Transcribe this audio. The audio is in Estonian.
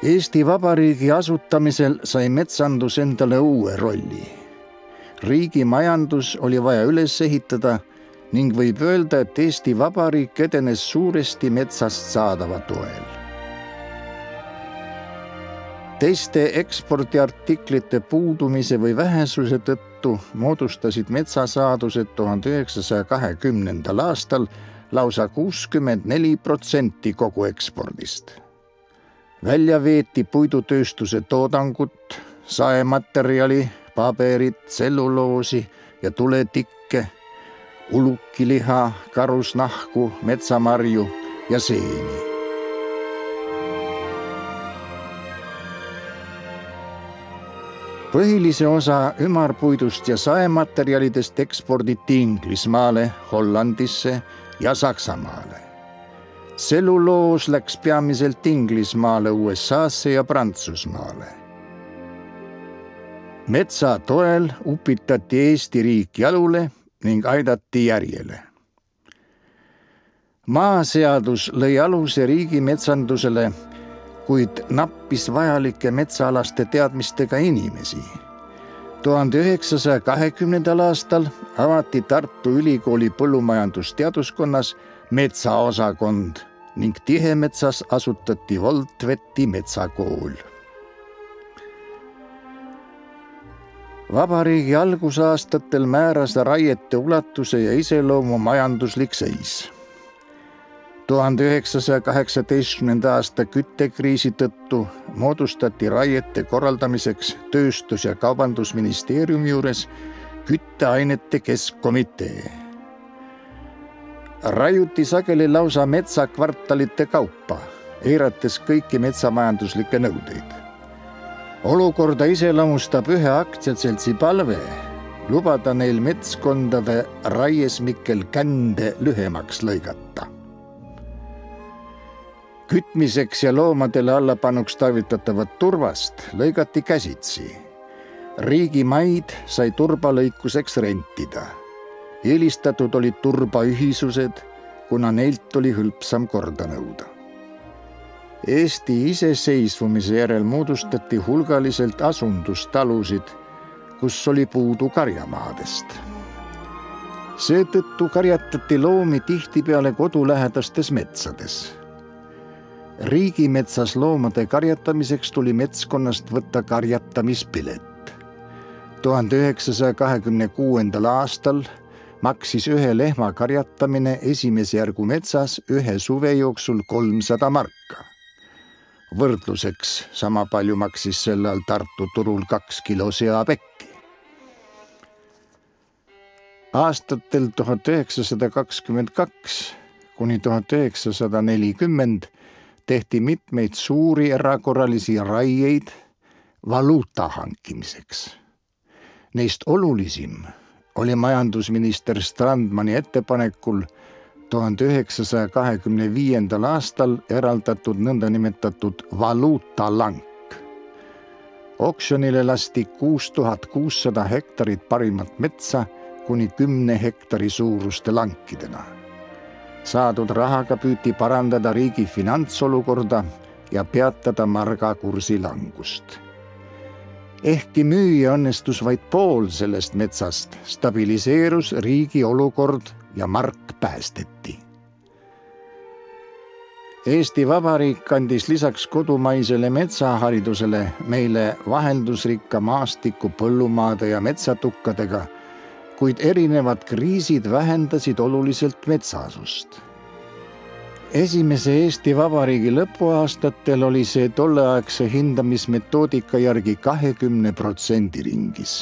Eesti Vabariigi asutamisel sai metsandus endale uue rolli. Riigi majandus oli vaja üles ehitada ning võib öelda, et Eesti Vabariik edenes suuresti metsast saadava toel. Teiste ekspordiartiklite puudumise või vähesuse tõttu moodustasid metsasaadused 1920. aastal lausa 64% kogu ekspordist. Välja veeti puidutööstuse toodangut, saematerjali, paberit, tselluloosi ja tuletikke, ulukiliha, karusnahku, metsamarju ja seeni. Põhilise osa ümarpuidust ja saematerjalidest eksporditi Inglismaale, Hollandisse ja Saksamaale. Tselluloos läks peamiselt Inglismaale, USA-sse ja Prantsusmaale. Metsa toel upitati Eesti riik jalule ning aidati järjele. Maaseadus lõi aluse riigi metsandusele, kuid nappis vajalike metsaalaste teadmistega inimesi. 1920. aastal avati Tartu Ülikooli põllumajandusteaduskonnas metsaosakond ning Tihemetsas asutati Voltveti metsakool. Vabariigi algusaastatel määras raiete ulatuse ja iseloomu majanduslik seis. 1918. aasta küttekriisi tõttu moodustati raiete korraldamiseks Tööstus- ja Kaubandusministeeriumi juures kütteainete keskkomitee. Raiuti sageli lausa metsakvartalite kaupa, eirates kõiki metsamajanduslikke nõudeid. Olukorda iseloomustab ühe aktsiaseltsi palve lubada neil metskondade raiesmikel kände lühemaks lõigata. Kütmiseks ja loomadele allapanuks tarvitatavat turvast lõigati käsitsi. Riigi maid sai turbalõikuseks rentida. Eelistatud olid turbaühisused, kuna neilt oli hõlpsam korda nõuda. Eesti iseseisvumise järel moodustati hulgaliselt asundustalusid, kus oli puudu karjamaadest. Seetõttu karjatati loomi tihtipeale kodulähedastes metsades. Riigimetsas loomade karjatamiseks tuli metskonnast võtta karjatamispilet. 1926. aastal maksis ühe lehma karjatamine esimese järgu metsas ühe suve jooksul 300 marka. Võrdluseks sama palju maksis sel ajal Tartu turul 2 kilo seapekki. Aastatel 1922 kuni 1940 tehti mitmeid suuri erakorralisi raieid valuuta hankimiseks. Neist olulisim oli majandusminister Strandmani ettepanekul 1925. aastal eraldatud nõndanimetatud valuutalank. Oksjonile lasti 6600 hektarit parimat metsa kuni 10 hektari suuruste lankidena. Saadud rahaga püüti parandada riigi finantsolukorda ja peatada marga kursi langust. Ehkki müüa õnnestus vaid pool sellest metsast, stabiliseerus riigi olukord ja mark päästeti. Eesti Vabariik andis lisaks kodumaisele metsaharidusele meile vaheldusrikka maastiku põllumaade ja metsatukkadega, kuid erinevad kriisid vähendasid oluliselt metsaasust. Esimese Eesti Vabariigi lõpuaastatel oli see tolleaegse hindamismetoodika järgi 20% ringis.